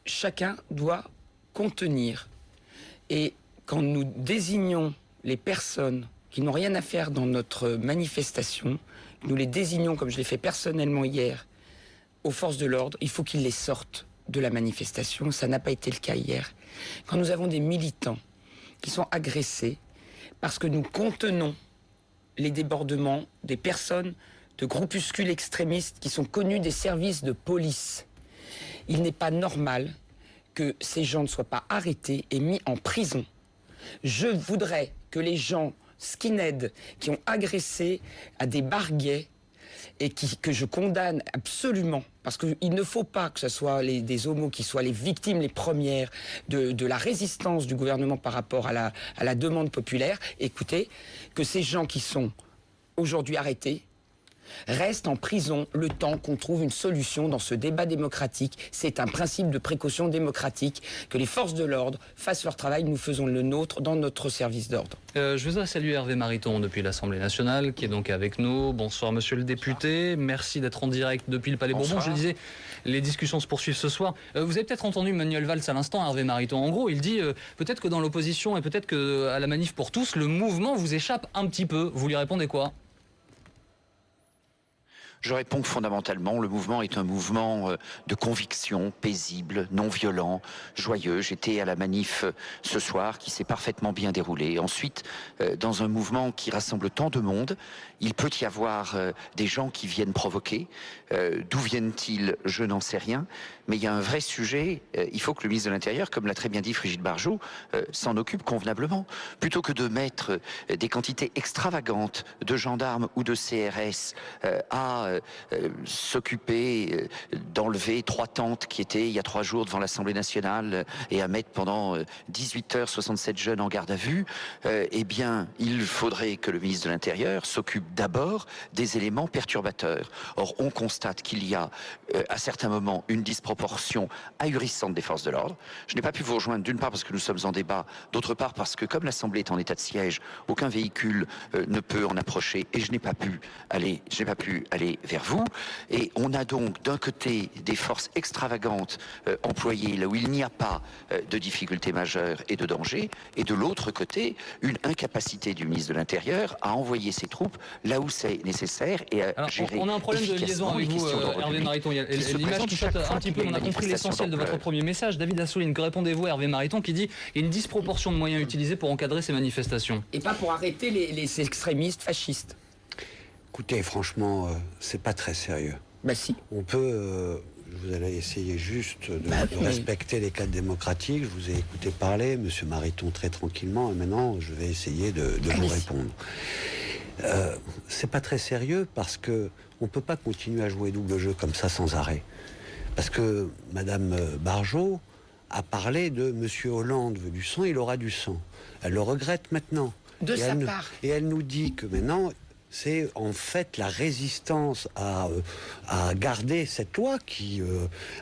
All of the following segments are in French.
chacun doit contenir. Et quand nous désignons les personnes qui n'ont rien à faire dans notre manifestation, nous les désignons, comme je l'ai fait personnellement hier, aux forces de l'ordre, il faut qu'ils les sortent de la manifestation. Ça n'a pas été le cas hier. Quand nous avons des militants qui sont agressés parce que nous contenons les débordements des personnes de groupuscules extrémistes qui sont connus des services de police, il n'est pas normal que ces gens ne soient pas arrêtés et mis en prison. Je voudrais que les gens skinheads qui ont agressé à des barguets et que je condamne absolument, parce qu'il ne faut pas que ce soit des homos qui soient les victimes les premières de la résistance du gouvernement par rapport à la demande populaire. Écoutez, que ces gens qui sont aujourd'hui arrêtés restent en prison le temps qu'on trouve une solution dans ce débat démocratique. C'est un principe de précaution démocratique. Que les forces de l'ordre fassent leur travail, nous faisons le nôtre dans notre service d'ordre. Je voudrais saluer Hervé Mariton depuis l'Assemblée nationale qui est donc avec nous. Bonsoir monsieur le député, merci d'être en direct depuis le Palais Bourbon. Je le disais, les discussions se poursuivent ce soir. Vous avez peut-être entendu Manuel Valls à l'instant, Hervé Mariton. En gros, il dit peut-être que dans l'opposition et peut-être qu'à la manif pour tous, le mouvement vous échappe un petit peu. Vous lui répondez quoi ? Je réponds que fondamentalement, le mouvement est un mouvement de conviction, paisible, non violent, joyeux. J'étais à la manif ce soir qui s'est parfaitement bien déroulée. Ensuite, dans un mouvement qui rassemble tant de monde, il peut y avoir des gens qui viennent provoquer. D'où viennent-ils? Je n'en sais rien. Mais il y a un vrai sujet. Il faut que le ministre de l'Intérieur, comme l'a très bien dit Brigitte Bardot, s'en occupe convenablement. Plutôt que de mettre des quantités extravagantes de gendarmes ou de CRS à s'occuper d'enlever 3 tentes qui étaient il y a 3 jours devant l'Assemblée nationale et à mettre pendant 18 heures 67 jeunes en garde à vue, eh bien, il faudrait que le ministre de l'Intérieur s'occupe d'abord des éléments perturbateurs. Or, on constate qu'il y a à certains moments une disproportion ahurissante des forces de l'ordre. Je n'ai pas pu vous rejoindre d'une part parce que nous sommes en débat, d'autre part parce que comme l'Assemblée est en état de siège, aucun véhicule ne peut en approcher et je n'ai pas pu aller vers vous. Et on a donc d'un côté des forces extravagantes employées là où il n'y a pas de difficultés majeures et de danger, et de l'autre côté une incapacité du ministre de l'Intérieur à envoyer ses troupes là où c'est nécessaire et à gérer. On a un problème de liaison avec vous, Hervé Mariton. Il y a l'image qui saute un petit peu. On a compris l'essentiel de votre premier message. David Assouline, que répondez-vous à Hervé Mariton qui dit qu'il y a une disproportion de moyens utilisés pour encadrer ces manifestations? Et pas pour arrêter les extrémistes fascistes. Écoutez, franchement, c'est pas très sérieux. Bah si. On peut... vous allez essayer juste de respecter les cadres démocratiques. Je vous ai écouté parler, monsieur Mariton, très tranquillement, et maintenant, je vais essayer de vous répondre. C'est pas très sérieux parce que on peut pas continuer à jouer double jeu comme ça sans arrêt. Parce que madame Bardot a parlé de monsieur Hollande veut du sang, il aura du sang. Elle le regrette maintenant. De sa part. Et elle nous dit que maintenant... c'est en fait la résistance à garder cette loi qui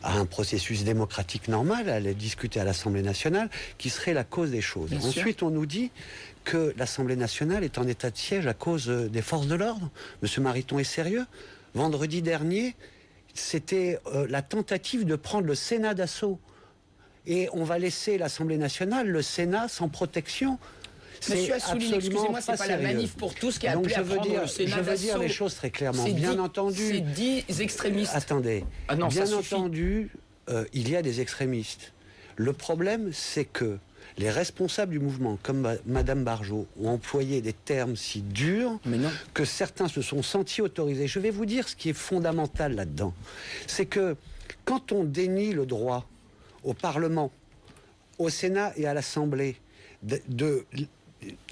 a un processus démocratique normal, elle est discutée à l'Assemblée nationale, qui serait la cause des choses. Bien Ensuite, sûr. on nous dit que l'Assemblée nationale est en état de siège à cause des forces de l'ordre. Monsieur Mariton est sérieux? Vendredi dernier, c'était la tentative de prendre le Sénat d'assaut. Et on va laisser l'Assemblée nationale, le Sénat, sans protection. Monsieur Assouline, excusez-moi, c'est pas la manif pour tous qui a appelé à prendre le Sénat d'assaut. Je veux dire les choses très clairement. Bien entendu... C'est 10 extrémistes. Attendez. Ah non, bien ça suffit. entendu, il y a des extrémistes. Le problème, c'est que les responsables du mouvement, comme madame Bardot, ont employé des termes si durs que certains se sont sentis autorisés. Je vais vous dire ce qui est fondamental là-dedans. C'est que quand on dénie le droit au Parlement, au Sénat et à l'Assemblée de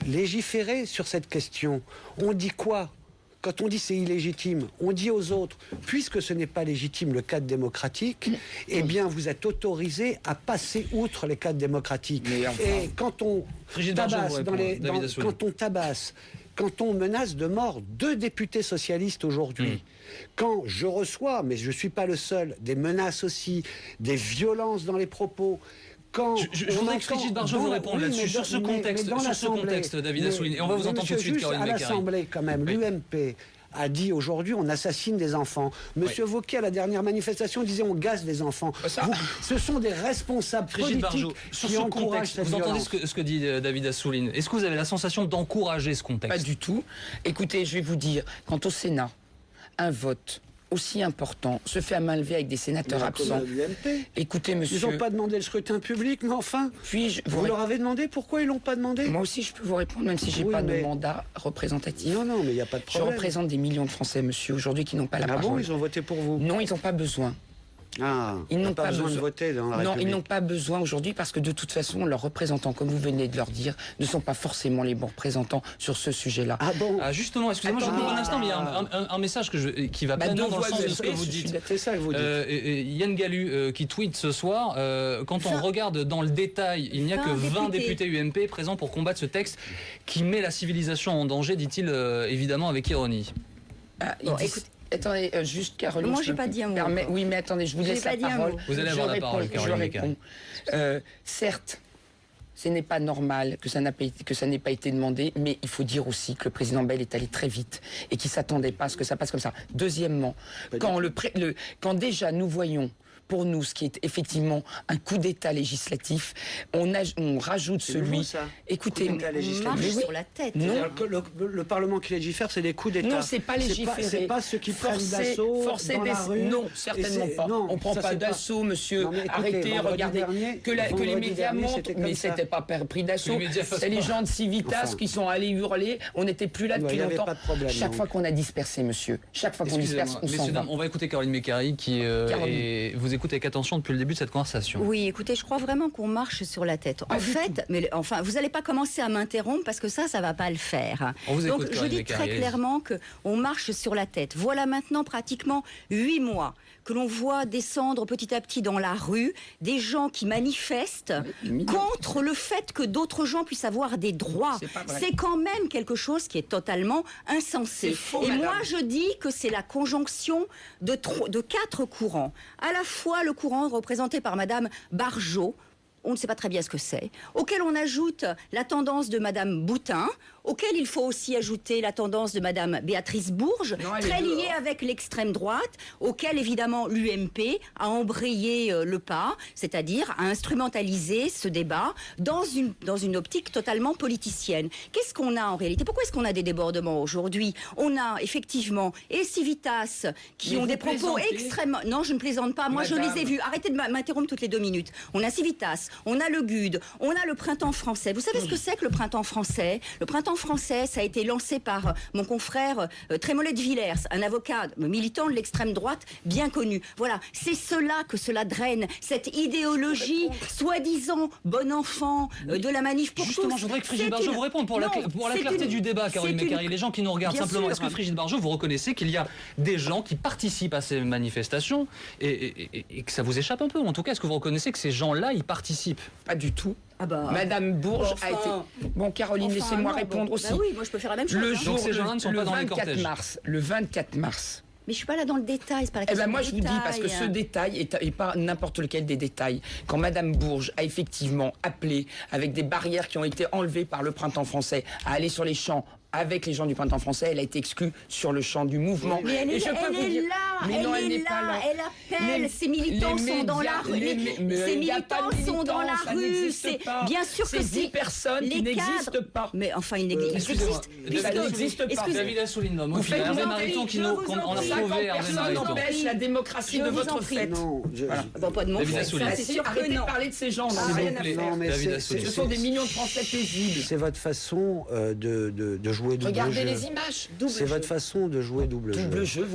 légiférer sur cette question, on dit quoi? Quand on dit c'est illégitime, on dit aux autres, puisque ce n'est pas légitime le cadre démocratique, eh bien vous êtes autorisés à passer outre les cadres démocratiques. Et quand on tabasse, quand on menace de mort 2 députés socialistes aujourd'hui, quand je reçois, mais je ne suis pas le seul, des menaces aussi, des violences dans les propos... Je voudrais que Brigitte Bardot vous réponde là-dessus, sur ce contexte, David Assouline. Et on va vous entendre tout de suite, Caroline Mécari. À l'Assemblée, quand même, l'UMP a dit aujourd'hui on assassine des enfants. Monsieur Wauquiez, à la dernière manifestation, disait on gaze les enfants. Ce sont des responsables politiques qui encouragent cette violence. Vous entendez ce que dit David Assouline? Est-ce que vous avez la sensation d'encourager ce contexte? Pas du tout. Écoutez, je vais vous dire, quand au Sénat, un vote aussi important se fait à main levée avec des sénateurs absents. Écoutez, monsieur... Ils n'ont pas demandé le scrutin public, mais enfin... Vous leur avez demandé pourquoi ils ne l'ont pas demandé? Moi aussi, je peux vous répondre, même si je n'ai pas de mandat représentatif. Non, mais il n'y a pas de problème. Je représente des millions de Français, monsieur, aujourd'hui, qui n'ont pas la parole. Ah bon, ils ont voté pour vous? Non, ils n'ont pas besoin. Ils n'ont pas besoin de voter dans la République. Non, ils n'ont pas besoin aujourd'hui parce que de toute façon, leurs représentants, comme vous venez de leur dire, ne sont pas forcément les bons représentants sur ce sujet-là. Ah bon? Justement, excusez-moi, je vous coupe un instant, mais il y a un message qui va pleinement dans le sens de ce que vous dites. C'est ça que vous dites. Yann Galu qui tweet ce soir, quand on regarde dans le détail, il n'y a que 20 députés UMP présents pour combattre ce texte qui met la civilisation en danger, dit-il évidemment avec ironie. Attendez, juste Caroline. Moi, je n'ai pas dit un mot. Oui, mais attendez, je vous laisse la parole. Vous allez avoir la parole, Caroline. Je réponds. Certes, ce n'est pas normal que ça n'ait pas été demandé, mais il faut dire aussi que le président Bayle est allé très vite et qu'il ne s'attendait pas à ce que ça passe comme ça. Deuxièmement, quand déjà nous voyons pour nous, ce qui est effectivement un coup d'État législatif, on rajoute celui... Nouveau, ça. Écoutez, on marche sur la tête. Non. Le Parlement qui légifère, c'est des coups d'État. Non, c'est pas légiférer. C'est pas ceux qui prennent d'assaut dans la rue. Non, certainement pas. On prend pas d'assaut, monsieur. Arrêtez, regardez. Que les médias montrent, mais c'était pas pris d'assaut. C'est les gens de Civitas qui sont allés hurler. On n'était plus là depuis longtemps. Chaque fois qu'on a dispersé, monsieur. Chaque fois qu'on disperse, on s'en va. On va écouter Caroline Mécari qui vous écoute avec attention depuis le début de cette conversation. Oui, écoutez, je crois vraiment qu'on marche sur la tête. En fait, vous n'allez pas commencer à m'interrompre parce que ça va pas le faire. Donc, je dis très clairement qu'on marche sur la tête. Voilà maintenant pratiquement 8 mois que l'on voit descendre petit à petit dans la rue des gens qui manifestent contre le fait que d'autres gens puissent avoir des droits. C'est quand même quelque chose qui est totalement insensé. Faux, et madame. moi, je dis que c'est la conjonction de 4 courants. À la fois le courant représenté par Madame Barjot, on ne sait pas très bien ce que c'est, auquel on ajoute la tendance de Madame Boutin, auquel il faut aussi ajouter la tendance de Madame Béatrice Bourges, très liée avec l'extrême droite, auquel évidemment l'UMP a embrayé le pas, c'est-à-dire a instrumentalisé ce débat dans une optique totalement politicienne. Qu'est-ce qu'on a en réalité? Pourquoi est-ce qu'on a des débordements aujourd'hui? On a effectivement et Civitas qui ont des propos extrêmement... Non, je ne plaisante pas, moi je les ai vus. Arrêtez de m'interrompre toutes les 2 minutes. On a Civitas, on a le GUD, on a le Printemps français. Vous savez ce que c'est que le Printemps français? Le Printemps français, ça a été lancé par mon confrère Trémollet de Villers, un avocat militant de l'extrême droite bien connu. Voilà, c'est cela que cela draine, cette idéologie soi-disant bon enfant de la manif pour Justement, tous. je voudrais que Frigide Barjot vous réponde pour la clarté du débat, Caroline Mécari. Les gens qui nous regardent simplement, est-ce que Frigide Barjot, vous reconnaissez qu'il y a des gens qui participent à ces manifestations et que ça vous échappe un peu? En tout cas, est-ce que vous reconnaissez que ces gens-là, ils participent? Pas du tout. Madame Bourges a été... Bon, Caroline, laissez-moi répondre aussi. Bah oui, moi je peux faire la même chose. Donc ces gens-là ne sont pas dans les cortèges. Le 24 mars. Mais je suis pas là dans le détail, c'est pas la question. Moi je vous dis, parce que ce détail est pas n'importe lequel des détails. Quand Madame Bourges a effectivement appelé, avec des barrières qui ont été enlevées par le Printemps français, à aller sur les champs avec les gens du Printemps français, elle a été exclue sur le champ du mouvement. Mais elle est là, elle appelle, ses militants sont dans la rue. Ces militants sont dans la rue. Bien sûr que c'est 10 personnes qui n'existent pas. Mais enfin, ils n'existent. Ça n'existe pas. David Assouline, Hervé Mariton qui nous on a retrouvé Hervé Mariton. Empêche la démocratie de votre fait. Non, pas de mon fait. C'est sûr, arrêtez de parler de ces gens. Ce sont des millions de Français paisibles. C'est votre façon de jouer double jeu. Regardez les images. C'est votre façon de jouer double jeu.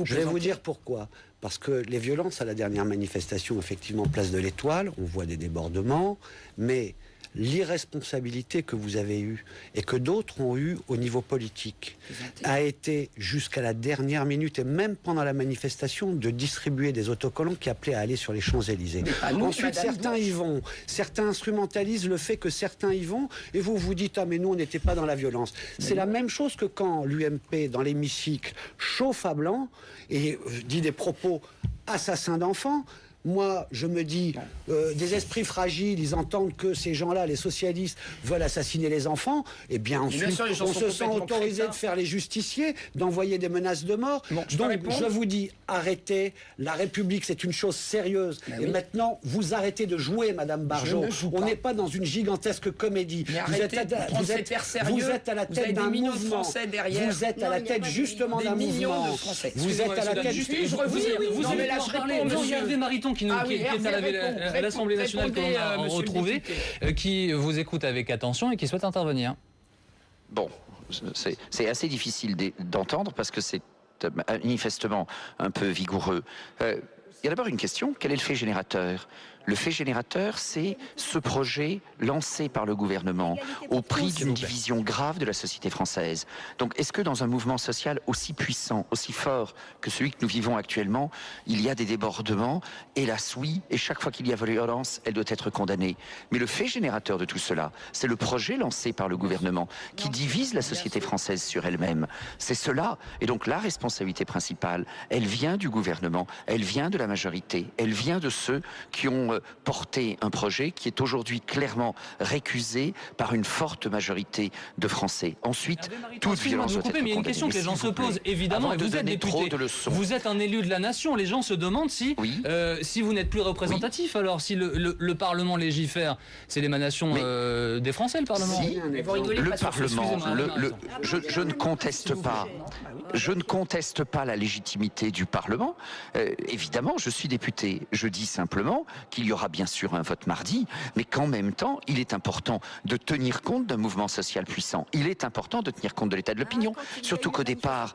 Je vais vous dire pourquoi. Parce que les violences à la dernière manifestation, effectivement, place de l'Étoile, on voit des débordements, mais l'irresponsabilité que vous avez eue et que d'autres ont eue au niveau politique a été jusqu'à la dernière minute et même pendant la manifestation de distribuer des autocollants qui appelaient à aller sur les Champs-Élysées. Ensuite, certains y vont, certains instrumentalisent le fait que certains y vont et vous vous dites « Ah mais nous on n'était pas dans la violence ». C'est la même chose que quand l'UMP dans l'hémicycle chauffe à blanc et dit des propos assassins d'enfants. moi, je me dis, des esprits fragiles, ils entendent que ces gens-là, les socialistes, veulent assassiner les enfants, eh bien ensuite, on se sent autorisé de faire les justiciers, d'envoyer des menaces de mort. Bon, donc, je vous dis, arrêtez, la République, c'est une chose sérieuse. Et maintenant, vous arrêtez de jouer, Madame Barjot. On n'est pas dans une gigantesque comédie. Vous êtes à la tête d'un mouvement. Vous êtes à la tête justement d'un mouvement. Vous êtes à la tête justement. Vous avez Hervé Mariton qui est à l'Assemblée nationale que l'on a retrouvé, qui vous écoute avec attention et qui souhaite intervenir. Bon, c'est assez difficile d'entendre parce que c'est manifestement un peu vigoureux. Il y a d'abord une question, quel est le fait générateur ? Le fait générateur, c'est ce projet lancé par le gouvernement au prix d'une division grave de la société française. Donc, est-ce que dans un mouvement social aussi puissant, aussi fort que celui que nous vivons actuellement, il y a des débordements? Hélas, oui, et chaque fois qu'il y a violence, elle doit être condamnée. Mais le fait générateur de tout cela, c'est le projet lancé par le gouvernement qui divise la société française sur elle-même. C'est cela. Et donc, la responsabilité principale, elle vient du gouvernement, elle vient de la majorité, elle vient de ceux qui ont porter un projet qui est aujourd'hui clairement récusé par une forte majorité de Français. Ensuite, toute violence doit être condamnée. Mais il y a une question que les gens se posent, évidemment, et vous êtes député, vous êtes un élu de la nation, les gens se demandent si, si vous n'êtes plus représentatif, alors si le Parlement légifère, c'est l'émanation des Français, le Parlement. Si, le Parlement, je ne conteste pas. Je ne conteste pas la légitimité du Parlement. Évidemment, je suis député. Je dis simplement qu'il y aura bien sûr un vote mardi, mais qu'en même temps, il est important de tenir compte d'un mouvement social puissant. Il est important de tenir compte de l'état de l'opinion. Surtout qu'au départ,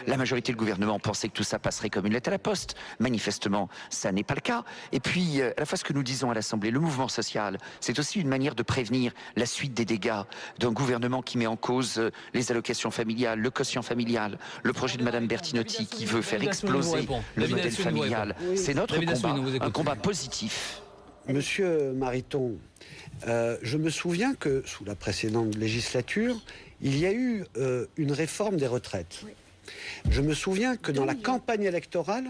la majorité du gouvernement pensait que tout ça passerait comme une lettre à la poste. Manifestement, ça n'est pas le cas. Et puis, à la fois ce que nous disons à l'Assemblée, le mouvement social, c'est aussi une manière de prévenir la suite des dégâts d'un gouvernement qui met en cause les allocations familiales, le quotient familial, le projet de Madame Bertinotti qui veut faire exploser le modèle familial. C'est notre combat, un combat positif. Monsieur Mariton, je me souviens que sous la précédente législature, il y a eu une réforme des retraites. Oui. Je me souviens que dans la campagne électorale,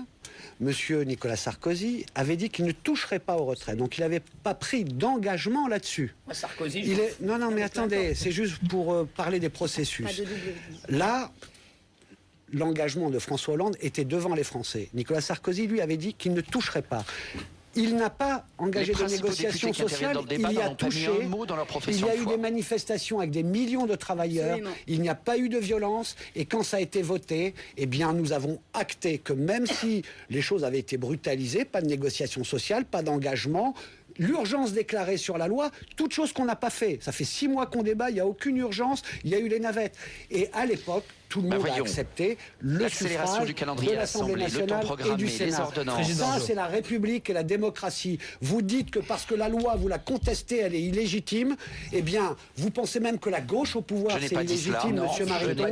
Monsieur Nicolas Sarkozy avait dit qu'il ne toucherait pas aux retraites. Donc il n'avait pas pris d'engagement là-dessus. Sarkozy, non, mais attendez, c'est juste pour parler des processus. Là, l'engagement de François Hollande était devant les Français. Nicolas Sarkozy, lui, avait dit qu'il ne toucherait pas. Il n'a pas engagé de négociations sociales, il y a touché, il y a eu des manifestations avec des millions de travailleurs, il n'y a pas eu de violence, et quand ça a été voté, eh bien nous avons acté que même si les choses avaient été brutalisées, pas de négociations sociales, pas d'engagement, l'urgence déclarée sur la loi, toute chose qu'on n'a pas fait. Ça fait 6 mois qu'on débat, il n'y a aucune urgence, il y a eu les navettes. Et à l'époque, tout le monde a accepté le suffrage de l'Assemblée nationale et du Sénat. Ça, c'est la République et la démocratie. Vous dites que parce que la loi, vous la contestez, elle est illégitime, eh bien, vous pensez même que la gauche au pouvoir, c'est illégitime, Monsieur Mariton.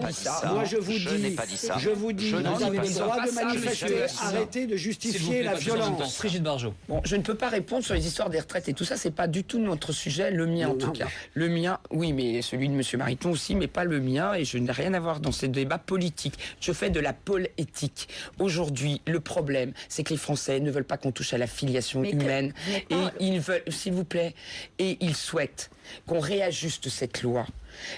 Moi, je vous dis, vous avez le droit de manifester, arrêtez de justifier la violence. Brigitte Barjot. Bon, je ne peux pas répondre sur les histoires des retraites et tout ça, c'est pas du tout notre sujet, le mien en tout cas. Le mien, oui, mais celui de Monsieur Mariton aussi, mais pas le mien, et je n'ai rien à voir dans ces débats politiques. Je fais de la politique. Aujourd'hui, le problème, c'est que les Français ne veulent pas qu'on touche à la filiation humaine, et ils veulent, s'il vous plaît, et ils souhaitent qu'on réajuste cette loi.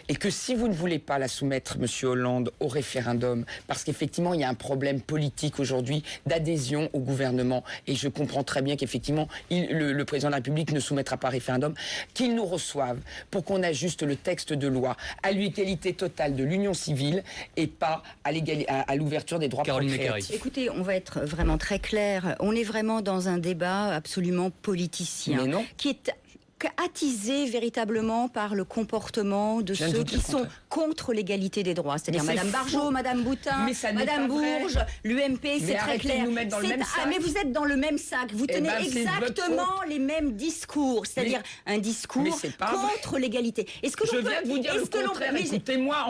Et que si vous ne voulez pas la soumettre, Monsieur Hollande, au référendum, parce qu'effectivement, il y a un problème politique aujourd'hui d'adhésion au gouvernement, et je comprends très bien qu'effectivement, le président de la République ne soumettra pas référendum, qu'il nous reçoive pour qu'on ajuste le texte de loi à l'égalité totale de l'union civile et pas à l'ouverture des droits procréatifs. Écoutez, on va être vraiment très clair. On est vraiment dans un débat absolument politicien, qui est attisé véritablement par le comportement de ceux qui sont contre l'égalité des droits. C'est-à-dire Madame Barjot, Madame Boutin, Madame Bourges, l'UMP, c'est très clair. Mais vous êtes dans le même sac. Vous tenez exactement les mêmes discours. C'est-à-dire un discours contre l'égalité. Est-ce que je viens de vous dire le contraire. Écoutez-moi,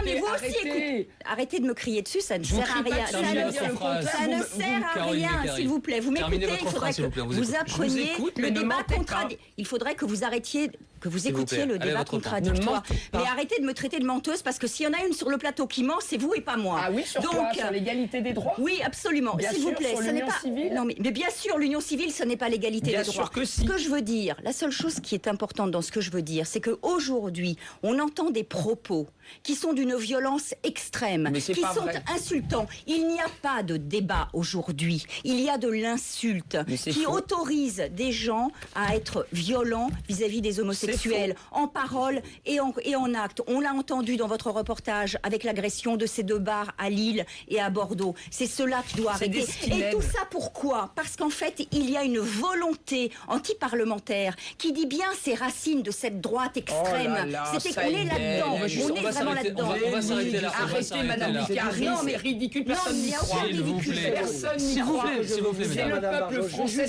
mais vous aussi, écoutez. Arrêtez de me crier dessus, ça ne sert à rien. Ça ne sert à rien, s'il vous plaît. Vous m'écoutez, il faudrait que vous appreniez le débat contradictoire. Il faudrait que vous arrêtiez, que vous S'il vous écoutiez plaît, le allez, débat votre temps. contradictoire. Ne mentez pas. Mais arrêtez de me traiter de menteuse, parce que s'il y en a une sur le plateau qui ment, c'est vous et pas moi. Ah oui, sur quoi? Sur l'égalité des droits? Oui, absolument. Bien S'il vous sûr, plaît, sur ce n'est l'union pas. civile. Non, mais bien sûr, l'union civile, ce n'est pas l'égalité Bien des droits. sûr que si. Ce que je veux dire, la seule chose qui est importante dans ce que je veux dire, c'est qu'aujourd'hui, on entend des propos qui sont d'une violence extrême, Mais c'est qui pas sont vrai. insultants. Il n'y a pas de débat aujourd'hui. Il y a de l'insulte Mais c'est qui faux. autorise des gens à être violents vis-à-vis des homosexuels, en parole et en acte. On l'a entendu dans votre reportage avec l'agression de ces 2 bars à Lille et à Bordeaux. C'est cela qui doit C'est arrêter. des skinheads. Et tout ça pourquoi? Parce qu'en fait, il y a une volonté anti-parlementaire qui dit bien ces racines de cette droite extrême. Oh là là, C'était ça qu'on y est est. là-dedans. On va juste- On on est va vraiment s'arrêter- là-dedans. on va s'arrêter là. On va Arrêtez, s'arrêter Madame là. Licari, Non, c'est mais- ridicule, Non, personne il n'y y a croit. rien de S'il vous ridicule. plaît. Personne n'y S'il vous croit. plaît, s'il vous plaît, C'est mesdames. le peuple Madame Barjot, français.